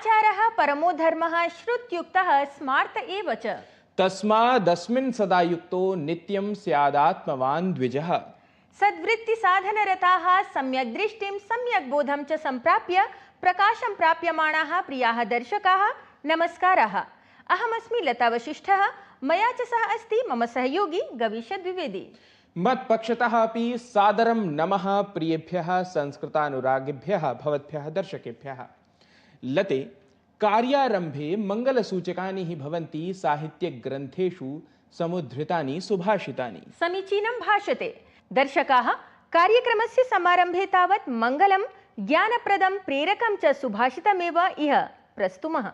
आचारः परमो धर्मः श्रुत्युक्तः स्मार्त एव च। तस्मादस्मिन् सदा युक्तो नित्यं स्यादात्मवान् द्विजः। सद्वृत्ति साधनरताः सम्यक् दृष्टिं सम्यक् बोधं च सम्प्राप्य प्रकाशं प्राप्यमाणाः प्रियाः दर्शकाः नमस्काराः। अहमस्मि लता वशिष्ठः, मया च सह अस्ति मम सहयोगी गवीश द्विवेदी। मत्पक्षतः अपि सादरं नमः प्रियेभ्यः संस्कृतानुरागिभ्यः भवद्भ्यः दर्शकेभ्यः। लते, कार्यारम्भे मङ्गलसूचकानि हि भवन्ति साहित्यग्रन्थेषु समुद्धृतानि सुभाषितानि। समीचीनं भाषते। दर्शकाः, कार्यक्रमस्य समारम्भे तावत् मङ्गलं, ज्ञानप्रदं, प्रेरकं च सुभाषितमेव इह प्रस्तुमः।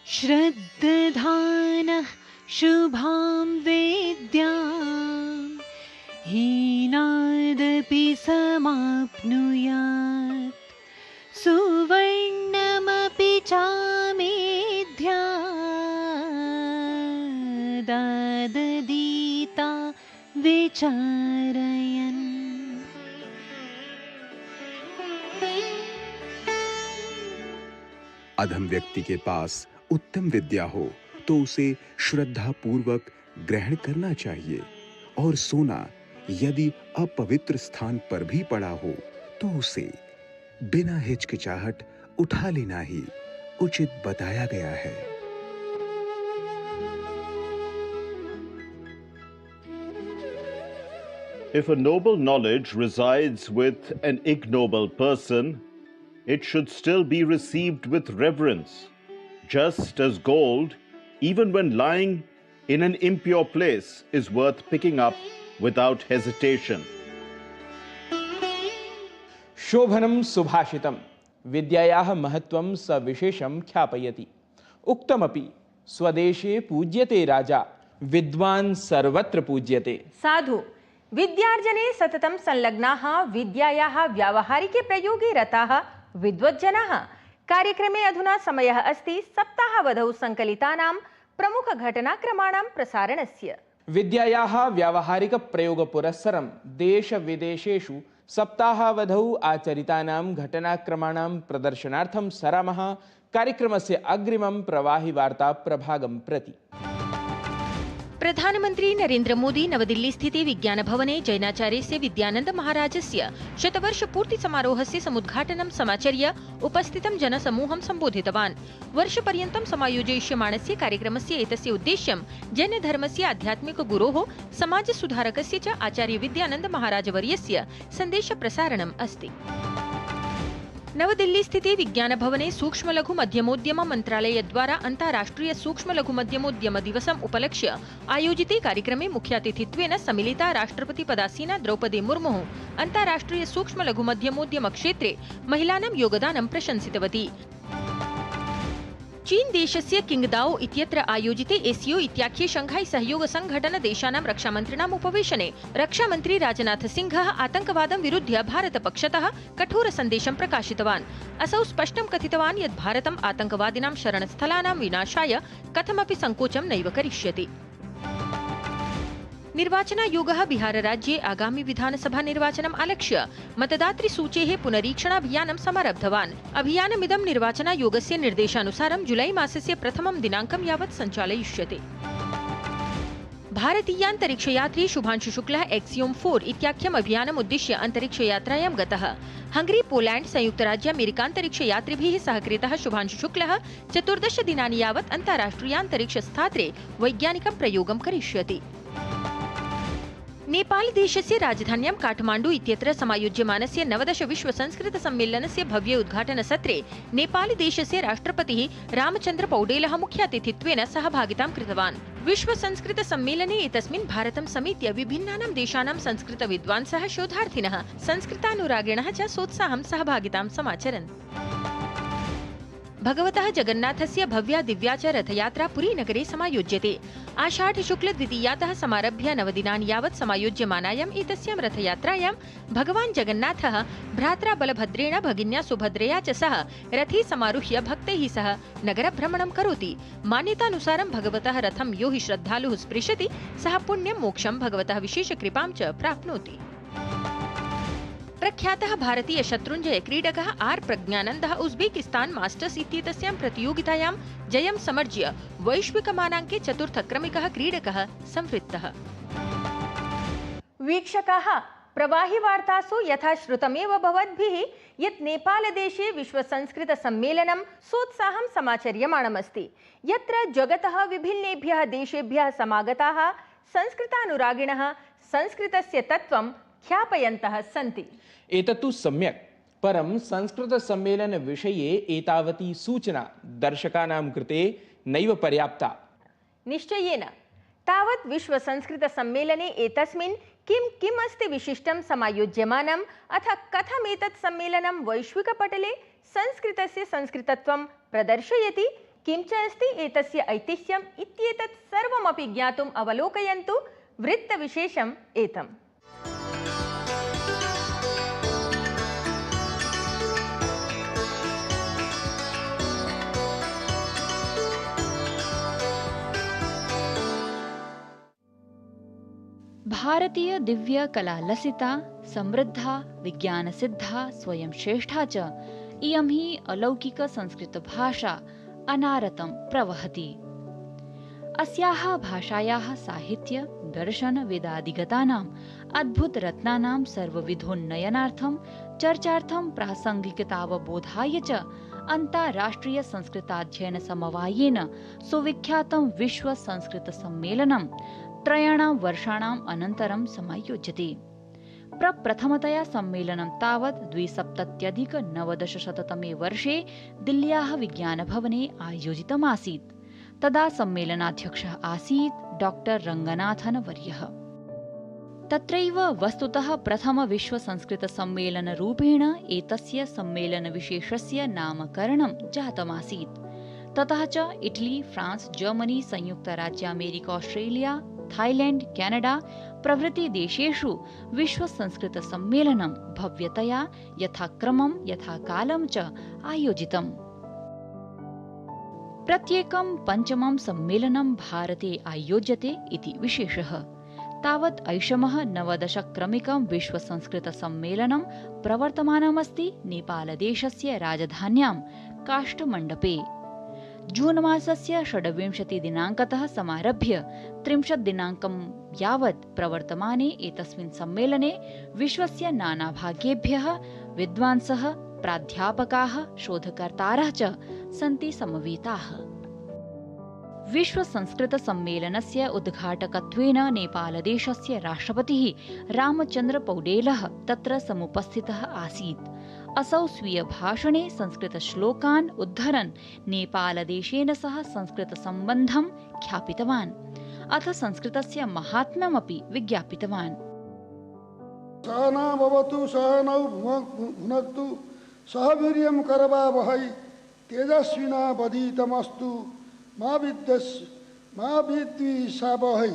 श्रद्धानः शुभां वेद्यां हीनादपि समाप्नुयात् सुवर्णमपि चामेध्याददीता विचारयन्। अधम व्यक्ति के पास उत्तम विद्या हो तो उसे श्रद्धा पूर्वक ग्रहण करना चाहिए, और सोना यदि अपवित्र स्थान पर भी पड़ा हो तो उसे बिना हिचकिचाहट उठा लेना ही उचित बताया गया है। If a noble knowledge resides with an ignoble person, it should still be received with reverence, just as gold, even when lying in an impure place, is worth picking up without hesitation. शोभनं सुभाषितं विद्यायाः महत्त्वं सविशेषं ख्यापयति। उक्तमपि स्वदेशे पूज्यते राजा, विद्वान् सर्वत्र पूज्यते। साधु, विद्यार्जने सततं संलग्नाः, विद्यायाः व्यावहारिके प्रयोगे रताः विद्वज्जनाः। कार्यक्रमे अधुना समयः अस्ति सप्ताहावधौ संकलितानां प्रमुखघटनाक्रमाणां प्रसारणस्य। विद्यायाः व्यावहारिकप्रयोगपुरस्सरं देशविदेशेषु सप्ताहावधौ आचरितानां घटनाक्रमाणां प्रदर्शनार्थं सरामः कार्यक्रमस्य अग्रिमं प्रवाहि वार्ता प्रभागं प्रति। प्रधानमंत्री नरेंद्र मोदी नवदिल्ली स्थिते विज्ञान भवने जैनाचार्यस्य विद्यानंद महाराजस्य शतवर्षपूर्ति समारोहस्य समुद्घाटनं समाचर्य उपस्थितं जनसमूहं सम्बोधितवान्। वर्षपर्यन्तं समायोजयिष्यमाणस्य कार्यक्रमस्य एतस्य उद्देश्यं जैनधर्मस्य आध्यात्मिक गुरोः समाजसुधारकस्य च आचार्य विद्यानंद महाराजवर्यस्य सन्देशप्रसारणम् अस्ति। नवदिल्ली स्थिते विज्ञान भवने सूक्ष्म लघु मध्यमोद्यम मंत्रालय द्वारा अन्ताराष्ट्रिय सूक्ष्म लघु मध्यमोद्यम दिवसम् उपलक्ष्य आयोजिते कार्यक्रमे मुख्यातिथित्वेन सम्मिलिता राष्ट्रपति पदासीना द्रौपदी मुर्मुः अन्ताराष्ट्रिय सूक्ष्म लघु मध्यमोद्यम क्षेत्रे महिलानां योगदानं प्रशंसितवती। चीन देशस्य किंगदाओ इत्यत्र आयोजिते एसीओ इत्याख्ये शंघाई सहयोग संघटन देशानां रक्षामन्त्रिणाम् उपवेशने रक्षामन्त्री राजनाथ सिंहः आतंकवादं विरुध्य भारतपक्षतः कठोर सन्देशं प्रकाशितवान्। असौ स्पष्टं कथितवान् यत् भारतम् आतंकवादिनां शरणस्थलानां विनाशाय कथमपि संकोचं नैव करिष्यति। निर्वाचनायोगः बिहार राज्ये आगामि विधानसभा निर्वाचनम् आलक्ष्य मतदातृसूचेः पुनरीक्षणाभियानं समारब्धवान्। अभियानमिदं निर्वाचनायोगस्य निर्देशानुसारं जुलै मासस्य प्रथमं दिनाङ्कं यावत् सञ्चालयिष्यते। भारतीयान्तरिक्षयात्री शुभांशु शुक्लः एक्सियोम 4 इत्याख्यम् अभियानम् उद्दिश्य अन्तरिक्षयात्रायां गतः। हंगरी, पोलैंड, संयुक्तराज्य अमेरिकान्तरिक्षयात्रिभिः सहकृतः शुभांशु शुक्लः 14 दिनानि यावत् अन्ताराष्ट्रियान्तरिक्षस्थात्रे वैज्ञानिकं प्रयोगं करिष्यति। नेपाल देशस्य राजधान्यां काठमाण्डु इत्यत्र समायोज्यमानस्य 19 विश्व संस्कृत सम्मेलनस्य भव्य उद्घाटनसत्रे नेपाल देशस्य राष्ट्रपतिः रामचन्द्र पौडेलः मुख्यातिथित्वेन सहभागितां कृतवान्। विश्व संस्कृत सम्मेलने एतस्मिन् भारतं समेत्य विभिन्नानां देशानां संस्कृत विद्वांसः, शोधार्थिनः, संस्कृतानुरागिणः च सोत्साहं सहभागितां समाचरन्। भगवतः जगन्नाथस्य भव्या दिव्या च रथयात्रा पुरी नगरे समायोज्यते। आषाढ शुक्ल द्वितीयातः समारभ्य 9 दिनानि यावत् समायोज्यमानायाम् एतस्यां रथयात्रायां भगवान् जगन्नाथः भ्रात्रा बलभद्रेण, भगिन्या सुभद्रया च सह रथे समारुह्य भक्तैः सह नगरभ्रमणं करोति। मान्यतानुसारं भगवतः रथं यो हि श्रद्धालुः स्पृशति सः पुण्यं, मोक्षं, भगवतः विशेषकृपां च प्राप्नोति। प्रख्यातः भारतीय शत्रुञ्जय क्रीडकः आर् प्रज्ञानन्दः उज्बेकिस्तान मास्टर्स् इत्येतस्यां प्रतियोगितायां जयं समर्ज्य वैश्विकमानाङ्के चतुर्थक्रमिकः क्रीडकः संवृत्तः। वीक्षकाः, प्रवाहिवार्तासु यथा श्रुतमेव भवद्भिः यत् नेपालदेशे विश्वसंस्कृतसम्मेलनं सोत्साहं समाचर्यमाणमस्ति, यत्र जगतः विभिन्नेभ्यः देशेभ्यः समागताः संस्कृतानुरागिणः संस्कृतस्य तत्त्वं ख्यापयन्तः सन्ति। एतत्तु सम्यक्, परं संस्कृतसम्मेलनविषये एतावती सूचना दर्शकानां कृते नैव पर्याप्ता। निश्चयेन। तावत् विश्वसंस्कृतसम्मेलने एतस्मिन् किम् अस्ति विशिष्टं समायोज्यमानम्, अथ कथम् एतत् सम्मेलनं वैश्विकपटले संस्कृतस्य संस्कृतत्वं प्रदर्शयति, किं च अस्ति एतस्य ऐतिह्यम् इत्येतत् सर्वमपि ज्ञातुम् अवलोकयन्तु वृत्तविशेषम् एतम्। भारतीय दिव्य कला लसिता समृद्धा विज्ञान सिद्धा स्वयं श्रेष्ठा च इयं हि अलौकिक संस्कृत भाषा अनारतं प्रवहति। अस्याः भाषायाः साहित्य दर्शन वेदादिगतानाम् अद्भुत रत्नानां सर्वविधोन्नयनार्थं चर्चार्थं प्रासंगिकतावबोधाय च अन्ताराष्ट्रिय संस्कृताध्ययन समवायेन सुविख्यातं विश्व संस्कृत सम्मेलनं 3 वर्षाणाम् अनन्तरं समायोज्यते। प्रप्रथमतया सम्मेलनं तावत् 2097-तमे वर्षे दिल्ल्याः विज्ञानभवने आयोजितमासीत्। तदा सम्मेलनाध्यक्षः आसीत् डॉक्टर रङ्गनाथन वर्यः। तत्रैव वस्तुतः प्रथम विश्व संस्कृत सम्मेलन रूपेण एतस्य सम्मेलनविशेषस्य नामकरणं जातमासीत्। ततः च इटली, फ्रांस, जर्मनी, संयुक्तराज्य अमेरिका, ऑस्ट्रेलिया, थाईलैंड, कनाडा प्रभृति देशेषु विश्व संस्कृत सम्मेलनं भव्यतया यथाक्रमं यथाकालं च आयोजितम्। प्रत्येकं पञ्चमं सम्मेलनं भारते आयोज्यते इति विशेषः। तावत् ऐषमः 19क्रमिकं विश्व संस्कृत सम्मेलनं प्रवर्तमानमस्ति नेपालदेशस्य राजधान्यां काष्ठमण्डपे। जून मासस्य 26 दिनाङ्कतः समारभ्य 30 दिनाङ्कं यावत् प्रवर्तमाने एतस्मिन् सम्मेलने विश्वस्य नानाभागेभ्यः विद्वांसः, प्राध्यापकाः, शोधकर्तारः च सन्ति समवेताः। विश्व संस्कृत सम्मेलनस्य उद्घाटकत्वेन नेपालदेशस्य राष्ट्रपतिः रामचन्द्र पौडेलः तत्र समुपस्थितः आसीत्। असौ स्वीय भाषणे संस्कृत श्लोकान् उद्धरन् नेपालदेशेन सह संस्कृत सम्बन्धं ख्यापितवान्, अथ संस्कृतस्य महात्म्यमपि विज्ञापितवान्। सहना भवतु सहनौ भुनक्तु सह वीर्यं करवावहै तेजस्विनावधीतमस्तु मा विद्विषावहै।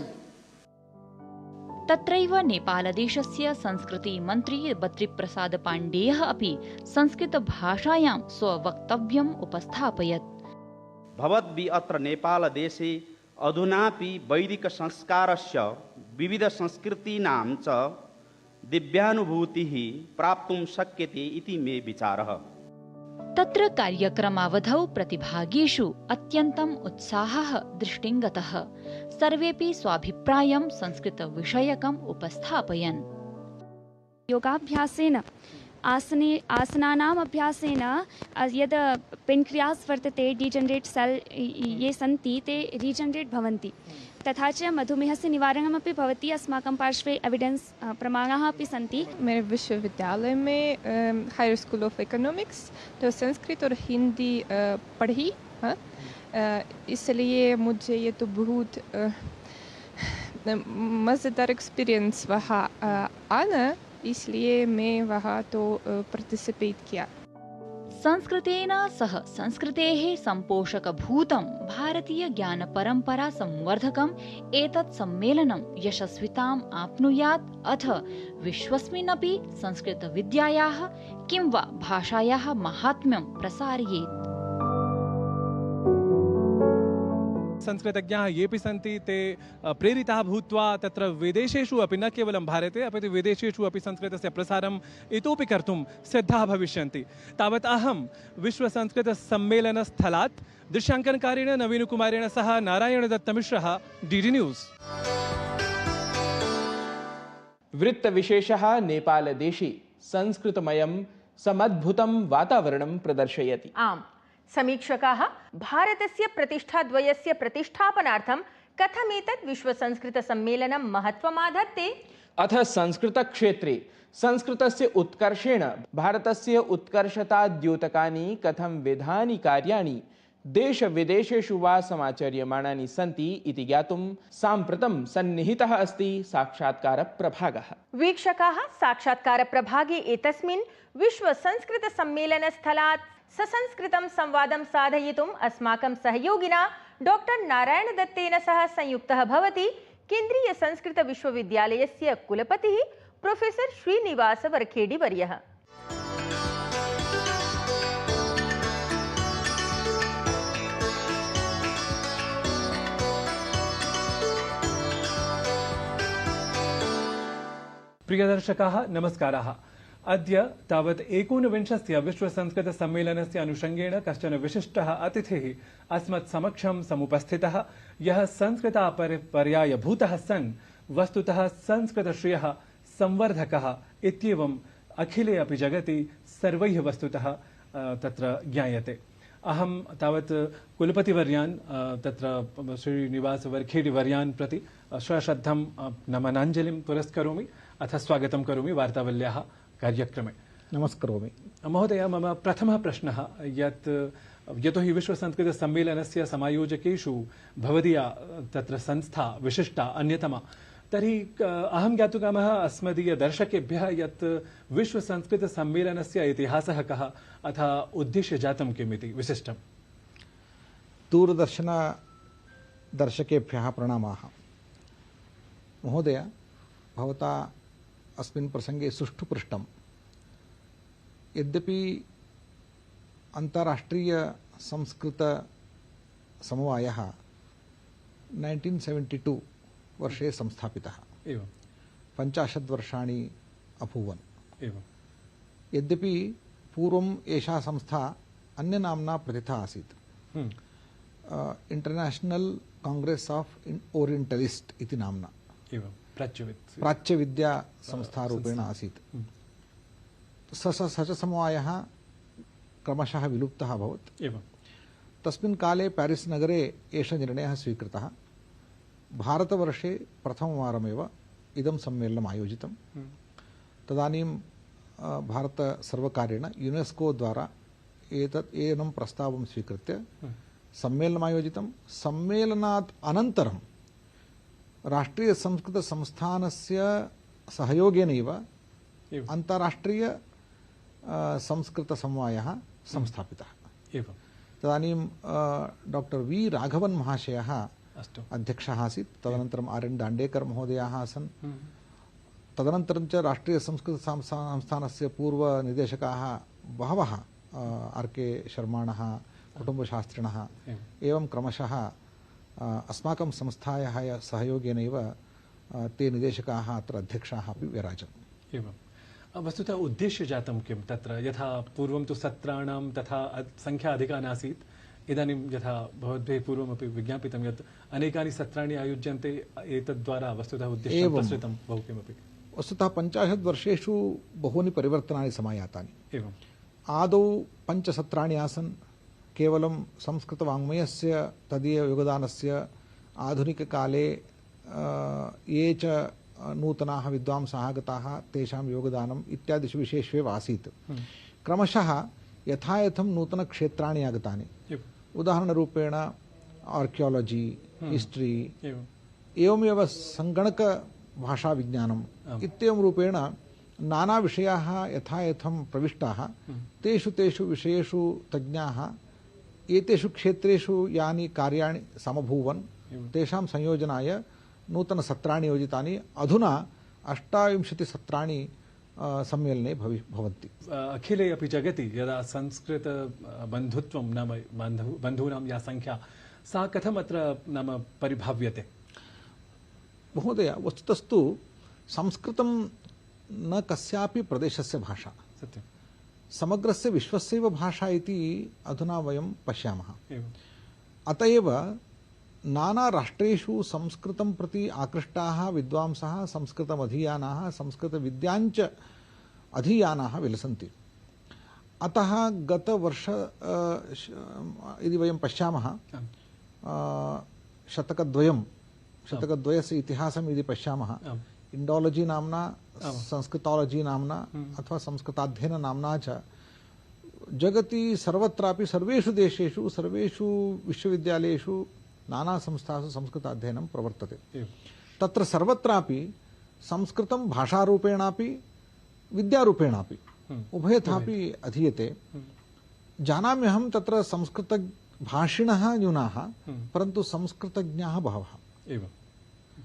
तत्रैव नेपालदेशस्य संस्कृति मन्त्री बद्रीप्रसाद पाण्डेयः अपि संस्कृत भाषायां स्ववक्तव्यम् उपस्थापयत्। भवद्भि अत्र नेपालदेशे अधुनापि वैदिक संस्कारस्य विविध संस्कृतीनां च दिव्यानुभूतिः प्राप्तुं शक्यते इति मे विचारः। तत्र कार्यक्रमावधौ प्रतिभागिषु अत्यन्तम् उत्साहः दृष्टिङ्गतः। सर्वेपि स्वाभिप्रायं संस्कृतविषयकम् उपस्थापयन्। योगाभ्यासेन आसनानाम् अभ्यासेन यद् पेन्क्रियास् वर्तते, डीजनरेट् सेल् ये सन्ति ते रीजनरेट् भवन्ति। तथा च मधुमेहस्य निवारणमपि भवति। अस्माकं पार्श्वे एविडेंस प्रमाणाः अपि सन्ति। मेरे विश्वविद्यालय में हायर स्कूल ऑफ इकोनॉमिक्स तो संस्कृत और हिंदी पढ़ी, इसलिए मुझे ये तो बहुत मज़ेदार एक्सपीरियंस वहाँ आना, इसलिए मैं वहाँ तो पार्टिसिपेट किया। संस्कृतेन सह संस्कृतेः सम्पोषकभूतं भारतीय ज्ञानपरम्परा संवर्धकम् एतत् सम्मेलनं यशस्विताम् आप्नुयात्, अथ विश्वस्मिन्नपि संस्कृतविद्यायाः किं वा भाषायाः माहात्म्यं प्रसारयेत्। संस्कृतज्ञाः येऽपि सन्ति ते प्रेरिताः भूत्वा तत्र विदेशेषु अपि न केवलं भारते अपि विदेशेषु अपि संस्कृतस्य प्रसारम् इतोपि कर्तुं सिद्धाः भविष्यन्ति। तावत् अहं विश्वसंस्कृतसम्मेलनस्थलात् दृश्याङ्कनकारेण नवीनकुमारेण सह नारायणदत्तमिश्रः, DD न्यूज़। वृत्तविशेषः नेपालदेशे संस्कृतमयं समद्भुतं वातावरणं प्रदर्शयति। आम्, समीक्षकाः भारतस्य प्रतिष्ठाद्वयस्य प्रतिष्ठापनार्थं कथमेतत् विश्वसंस्कृतसम्मेलनं महत्त्वमाधत्ते। अथ संस्कृतक्षेत्रे संस्कृतस्य उत्कर्षेण भारतस्य उत्कर्षताद्योतकानि कथं विधानि कार्याणि देशविदेशेषु वा समाचर्यमाणानि सन्ति इति ज्ञातुं साम्प्रतं सन्निहितः अस्ति साक्षात्कारप्रभागः। वीक्षकाः साक्षात्कारप्रभागे एतस्मिन् विश्वसंस्कृतसम्मेलनस्थलात् ससंस्कृतं संवादं साधयितुम् अस्माकं सहयोगिना डॉक्टर नारायणदत्तेन सह संयुक्तः भवति केन्द्रीयसंस्कृतविश्वविद्यालयस्य कुलपतिः प्रोफेसर श्रीनिवास वरखेडीवर्यः। प्रियदर्शकाः नमस्काराः। अद्य तावत् 19 विश्वसंस्कृतसम्मेलनस्य अनुषङ्गेण कश्चन विशिष्टः अतिथिः अस्मत् समक्षं समुपस्थितः, यः संस्कृतापर्यायभूतः सन् वस्तुतः संस्कृतश्रियः संवर्धकः इत्येवम् अखिले अपि जगति सर्वैः वस्तुतः तत्र ज्ञायते। अहं तावत् कुलपतिवर्यान् तत्र श्रीनिवास वरखेडीवर्यान् प्रति सश्रद्धं नमनाञ्जलिं पुरस्करोमि, अथ स्वागतं करोमि वार्तावल्याः कार्यक्रमे। नमस्करोमि महोदय। मम प्रथमः प्रश्नः यत् यतोहि विश्वसंस्कृतसम्मेलनस्य समायोजकेषु भवदीया तत्र संस्था विशिष्टा अन्यतमा, तर्हि अहं ज्ञातुकामः अस्मदीयदर्शकेभ्यः यत् विश्वसंस्कृतसम्मेलनस्य इतिहासः कः, अथ उद्देश्य जातं किम् इति विशिष्टम्। दूरदर्शनदर्शकेभ्यः प्रणामाः। महोदय, भवता अस्मिन् प्रसंगे सुष्ठु पृष्टं। यद्यपि अन्ताराष्ट्रीय संस्कृत समवायः 1972 वर्षे संस्थापितः, 50 वर्षाणि अभूवन्। यद्यपि पूर्वम् एषा संस्था अन्यनाम्ना प्रथिता आसीत्, इंटरनेशनल कांग्रेस ऑफ ओरिएंटलिस्ट इति नाम्ना प्राच्यविद्या संस्था रूपेण आसीत्। स च समवायः क्रमशः विलुप्तः अभवत्। तस्मिन् काले पेरिस् नगरे एषः निर्णयः स्वीकृतः। भारतवर्षे प्रथमवारमेव इदं सम्मेलनम् आयोजितं। तदानीं भारतसर्वकारेण यूनेस्को द्वारा एनं प्रस्तावं स्वीकृत्य सम्मेलनम् आयोजितं। सम्मेलनात् अनन्तरं राष्ट्रीय संस्कृत संस्थानस्य सहयोगेनैव अन्ताराष्ट्रीय संस्कृत समवायः संस्थापितः। तदानीं डॉक्टर वी राघवन महाशयः अध्यक्षः आसीत्। तदनन्तरं RN दाण्डेकर महोदयाः आसन्। तदनन्तरं च राष्ट्रीय संस्कृत संस्थानस्य पूर्वनिदेशकाः बहवः RK शर्माणः, कुटुम्बशास्त्रिणः, एवं क्रमशः अस्माकं संस्थायाः सहयोगेनैव ते निदेशकाः अत्र अध्यक्षाः अपि विराजन्। एवं वस्तुतः उद्देश्य जातं किं तत्र? यथा पूर्वं तु सत्राणां तथा संख्या अधिका नासीत्, इदानीं यथा भवद्भिः पूर्वमपि विज्ञापितं यत् अनेकानि सत्राणि आयोज्यन्ते, एतद्द्वारा वस्तुतः उद्देश्यं प्रसृतं बहु किमपि। वस्तुतः 50 वर्षेषु बहूनि परिवर्तनानि समायातानि। एवम् आदौ 5 सत्राणि आसन्। केवलं संस्कृतवाङ्मयस्य तदीय योगदानस्य आधुनिककाले ये च नूतनाः विद्वांसाः आगताः तेषां योगदानम् इत्यादिषु विषयेष्वेव आसीत्। क्रमशः यथायथं नूतनक्षेत्राणि आगतानि। उदाहरणरूपेण आर्कियोलॉजी, हिस्ट्री, एवमेव सङ्गणकभाषाविज्ञानम् इत्येवं रूपेण नानाविषयाः यथायथं प्रविष्टाः। तेषु विषयेषु तज्ञाः एतेषु क्षेत्रेषु यानि कार्याणि समभूवन् तेषां संयोजनाय नूतनसत्राणि योजितानि। अधुना 28 सत्राणि सम्मेलने भवन्ति। अखिले अपि जगति यदा संस्कृत बन्धुत्वं नाम बन्धूनां या संख्या सा कथम् अत्र नाम परिभाव्यते? महोदय, वस्तुतस्तु संस्कृतं न कस्यापि प्रदेशस्य भाषा, सत्यं समग्रस्य विश्वस्यैव भाषा इति अधुना वयं पश्यामः। एवम्। अत एव नानाराष्ट्रेषु संस्कृतं प्रति आकृष्टाः विद्वांसः, संस्कृतमधीयानाः, संस्कृतविद्याञ्च अधीयानाः विलसन्ति। अतः गतवर्ष यदि वयं पश्यामः, शतकद्वयस्य इतिहासं यदि पश्यामः, इंडोलॉजी नाम्ना, संस्कृतोलॉजी नाम्ना अथवा संस्कृताध्ययन नाम्ना च जगति सर्वत्रापि सर्वेषु देशेषु सर्वेषु विश्वविद्यालयेषु नाना संस्थासु संस्कृताध्ययनं प्रवर्तते। तत्र सर्वत्रापि संस्कृतं भाषारूपेणापि विद्यारूपेणापि उभयथापि अधीयते। जानाम्यहं तत्र संस्कृतभाषिणः न्यूनाः, परन्तु संस्कृतज्ञाः बहवः। एवं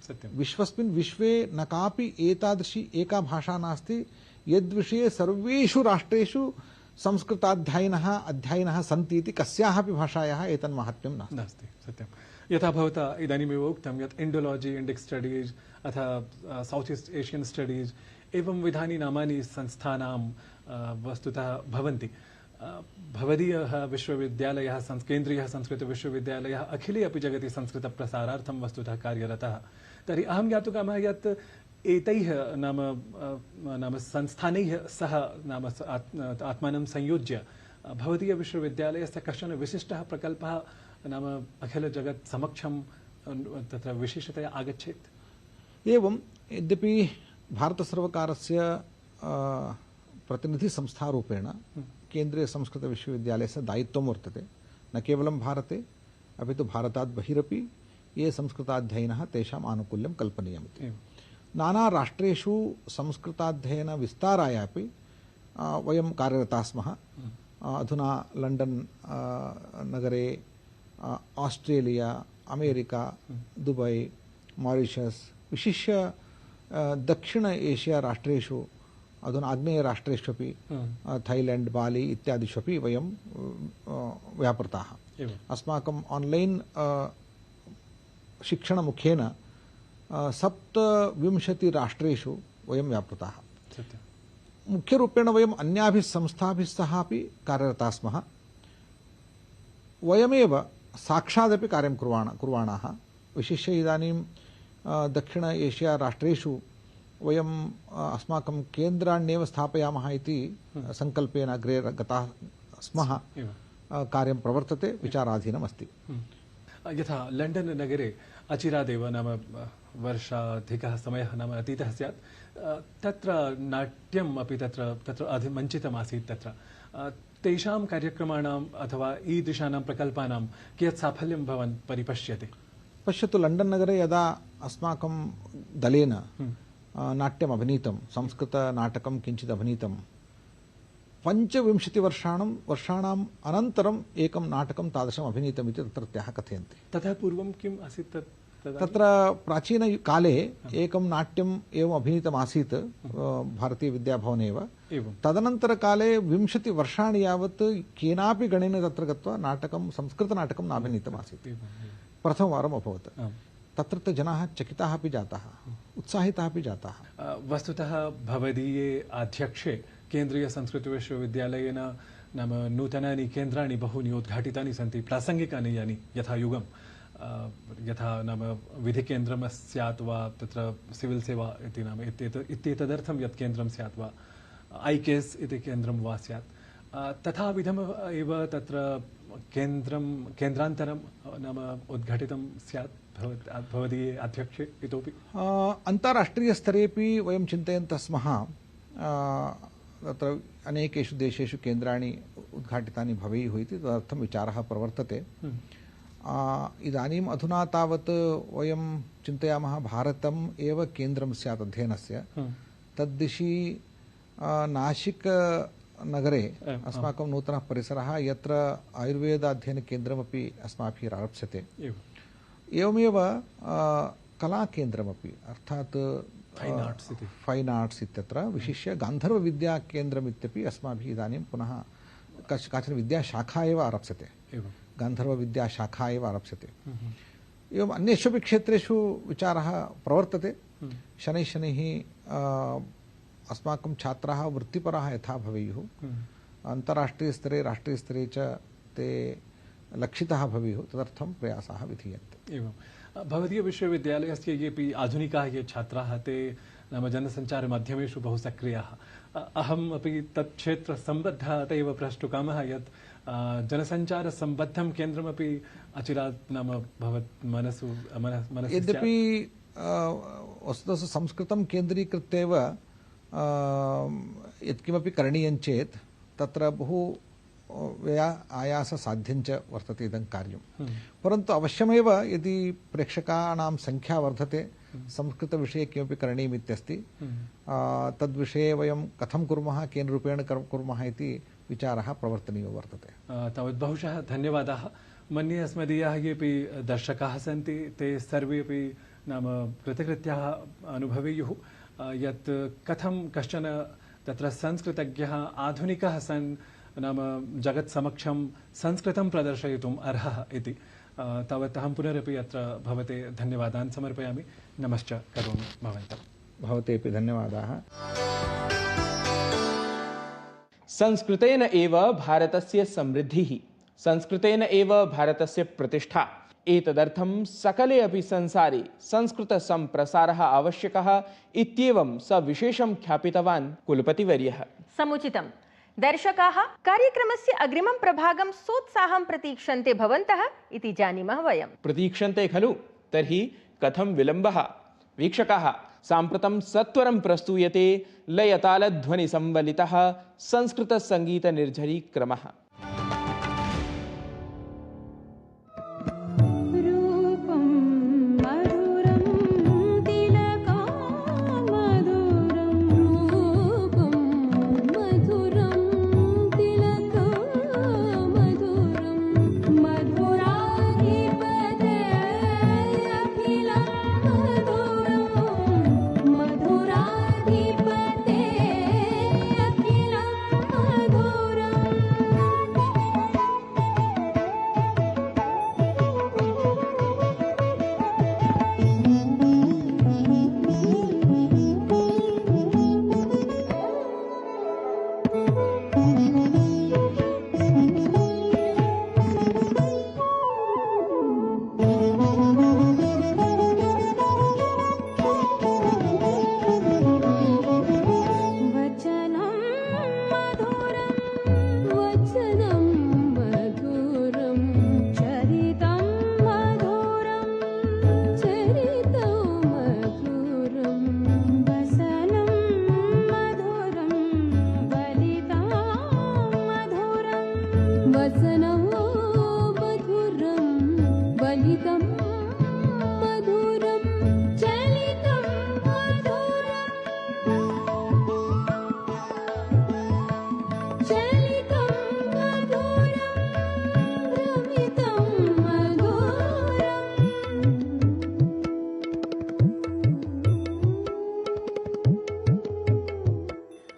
सत्यं। विश्वस्मिन् विश्वे न कापि एतादृशी एका भाषा नास्ति यद्विषये सर्वेषु राष्ट्रेषु संस्कृताध्ययिनः सन्ति इति कस्यापि भाषायाः एतन्माहात्म्यं नास्ति। सत्यं। यथा भवता इदानीमेव उक्तं यत् इंडोलॉजी, इंडिक् स्टडीज अथवा साउथ ईस्ट एशियन स्टडीज एवं विधानि नामानि संस्थानां वस्तुतः भवन्ति। भवदीयः विश्वविद्यालयः, केन्द्रीयः संस्कृतविश्वविद्यालयः अखिले अपि जगति संस्कृतप्रसारार्थं वस्तुतः कार्यरतः। तर्हि अहं ज्ञातुकामः यत् एतैः नाम संस्थानैः सह नाम आत्मानं संयोज्य भवदीयविश्वविद्यालयस्य कश्चन विशिष्टः प्रकल्पः नाम अखिलजगत् समक्षं तत्र विशेषतया आगच्छेत्। एवं यद्यपि भारतसर्वकारस्य प्रतिनिधिसंस्थारूपेण केन्द्रीय संस्कृतविश्वविद्यालयस्य दायित्वं वर्तते, न केवलं भारते अपि तु भारतात् बहिरपि ये संस्कृताध्ययिनः तेषाम् आनुकूल्यं कल्पनीयमिति। नाना राष्ट्रेषु संस्कृताध्ययन विस्ताराय अपि वयं कार्यरताः स्मः। अधुना लण्डन् नगरे ऑस्ट्रेलिया, अमेरिका, दुबै, मॉरिशस्, विशिष्य दक्षिण एशिया राष्ट्रेषु, अधुना आग्नेय राष्ट्रेषु अपि थाईलैंड, बाली इत्यादिषु अपि वयं व्यापृताः। अस्माकं ऑनलाइन शिक्षणमुखेन 27 राष्ट्रेषु वयं व्यापृताः। मुख्यरूपेण वयम् अन्याभिः संस्थाभिः सह अपि कार्यरताः स्मः। वयमेव साक्षादपि कार्यं कुर्वाणाः। विशिष्य इदानीं दक्षिण एशिया राष्ट्रेषु वयम् अस्माकं केन्द्राण्येव स्थापयामः इति संकल्पेन अग्रे गताः स्मः। कार्यं प्रवर्तते, विचाराधीनमस्ति। यथा लण्डन् नगरे अचिरादेव नाम वर्षाधिकः समयः नाम अतीतः स्यात्, तत्र नाट्यम् अपि तत्र मञ्चितमासीत्। तत्र तेषां कार्यक्रमाणाम् अथवा ईदृशानां प्रकल्पानां कियत् साफल्यं भवान् परिपश्यति? पश्यतु, लण्डन् नगरे यदा अस्माकं दलेन नाट्यम् अभिनीतं, संस्कृतनाटकं किञ्चित् अभिनीतं, 25 वर्षाणाम् अनन्तरम् एकं नाटकं तादृशम् अभिनीतम् इति तत्रत्याः कथयन्ति। ततः पूर्वं किम् आसीत्? तत्र प्राचीनकाले एकं नाट्यम् एवम् अभिनीतमासीत् भारतीयविद्याभवने एव। तदनन्तरकाले 20 वर्षाणि यावत् केनापि गणेन तत्र गत्वा नाटकं, संस्कृतनाटकं नाभिनीतमासीत्। प्रथमवारम् अभवत्। तत्रत्य जनाः चकिताः अपि जाताः, उत्साहिताः अपि जाताः। वस्तुतः भवदीये अध्यक्षे केन्द्रीय संस्कृतविश्वविद्यालयेन नाम नूतनानि केन्द्राणि बहूनि उद्घाटितानि सन्ति, प्रासङ्गिकानि यानि, यथा युगं, यथा नाम विधिकेन्द्रं स्यात् वा तत्र सिविल् सेवा इति नाम इत्येतदर्थं यत् केन्द्रं स्यात् वा IKS इति केन्द्रं वा स्यात्, तथाविधम् एव तत्र केन्द्रान्तरं नाम उद्घाटितं स्यात् भवदीये अध्यक्षे इतोपि। अन्ताराष्ट्रियस्तरेपि वयं चिन्तयन्तः स्मः। तत्र अनेकेषु देशेषु केन्द्राणि उद्घाटितानि भवेयुः इति तदर्थं विचारः प्रवर्तते। इदानीम् अधुना तावत् वयं चिन्तयामः भारतम् एव केन्द्रं स्यात् अध्ययनस्य। तद्दिशि नाशिक नगरे अस्माकं नूतनः परिसरः, यत्र आयुर्वेदाध्ययनकेन्द्रमपि अस्माभिः आरप्स्यते। एवमेव कलाकेन्द्रमपि, अर्थात् फैन् आर्ट्स् इत्यत्र विशिष्य गान्धर्वविद्याकेन्द्रम् इत्यपि अस्माभिः इदानीं पुनः काचन विद्याशाखा एव आरप्स्यते। गान्धर्वविद्याशाखा एव आरप्स्यते। एवम् अन्येषु क्षेत्रेषु विचारः प्रवर्तते। शनैः शनैः अस्माकं छात्राः वृत्तिपराः यथा भवेयुः, अन्ताराष्ट्रीयस्तरे राष्ट्रीयस्तरे च ते लक्षिताः भवेयुः, तदर्थं प्रयासाः विधीयन्ते। एवं भवदीय विश्वविद्यालयस्य येऽपि आधुनिकाः ये छात्राः ते नाम जनसञ्चारमाध्यमेषु बहु सक्रियाः। अहम् अपि तत् क्षेत्रसम्बद्धः अत एव प्रष्टुकामः यत् जनसञ्चारसम्बद्धं केन्द्रमपि अचिरात् नाम भवत् मनसि यद्यपि वस्तुतः संस्कृतं केन्द्रीकृत्यैव यत्किमपि करणीयं चेत् तत्र बहु आयाससाध्यं च वर्तते इदं कार्यं। परन्तु अवश्यमेव यदि प्रेक्षकाणां संख्या वर्धते, संस्कृतविषये किमपि करणीयम् इत्यस्ति, तद्विषये वयं कथं कुर्मः, केन रूपेण कुर्मः इति विचारः प्रवर्तनीयो वर्तते। तावत् बहुशः धन्यवादाः। मन्ये अस्मदीयाः येऽपि दर्शकाः सन्ति ते सर्वे अपि नाम कृतकृत्याः अनुभवेयुः यत् कथं कश्चन तत्र संस्कृतज्ञः आधुनिकः सन् नाम जगत्समक्षं संस्कृतं प्रदर्शयितुम् अर्हः इति। तावत् अहं पुनरपि अत्र भवते धन्यवादान् समर्पयामि। नमश्च करोमि भवन्तं। भवतेपि धन्यवादाः। संस्कृतेन एव भारतस्य समृद्धिः, संस्कृतेन एव भारतस्य प्रतिष्ठा। एतदर्थं सकले अपि संसारे संस्कृतसम्प्रसारः आवश्यकः इत्येवं सविशेषं ख्यापितवान् कुलपतिवर्यः। समुचितम्। दर्शकाः कार्यक्रमस्य अग्रिमं प्रभागं सोत्साहं प्रतीक्षन्ते भवन्तः इति जानीमः वयम्। प्रतीक्षन्ते खलु? तर्हि कथं विलम्बः? वीक्षकाः, साम्प्रतं सत्वरं प्रस्तूयते लयतालध्वनिसंवलितः संस्कृतसङ्गीतनिर्झरीक्रमः।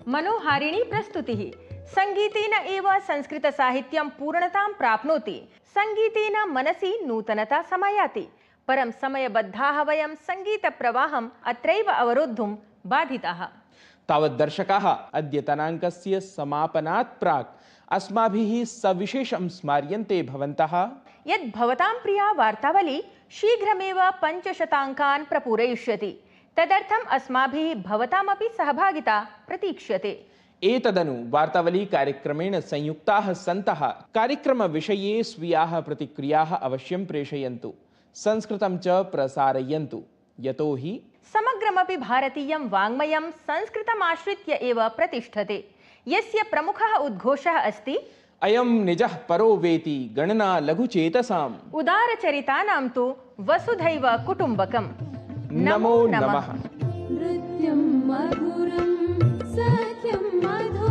मनोहारिणी प्रस्तुतिः। संगीतेन एव संस्कृतसाहित्यं पूर्णतां प्राप्नोति। संगीतेन मनसि नूतनता समायाति। परं समयबद्धाः वयं संगीतप्रवाहम् अत्रैव अवरोद्धुं बाधिताः। तावत् दर्शकाः, अद्यतनाङ्कस्य समापनात् प्राक् अस्माभिः सविशेषं स्मार्यन्ते भवन्तः यत् भवतां प्रिया वार्तावली शीघ्रमेव 500 अङ्कान् प्रपूरयिष्यति। तदर्थम् अस्माभिः भवतामपि सहभागिता प्रतीक्ष्यते। एतदनु वार्तावली कार्यक्रमेण संयुक्ताः सन्तः कार्यक्रमविषये स्वीयाः प्रतिक्रियाः अवश्यं प्रेषयन्तु, संस्कृतं च प्रसारयन्तु। यतोहि समग्रमपि भारतीयं वाङ्मयं संस्कृतमाश्रित्य एव प्रतिष्ठते, यस्य प्रमुखः उद्घोषः अस्ति अयं निजः परो वेति गणना लघुचेतसाम् उदारचरितानां तु वसुधैव कुटुम्बकम्। नमो नमः। नृत्यं मधुरं सत्यं मधुरम्।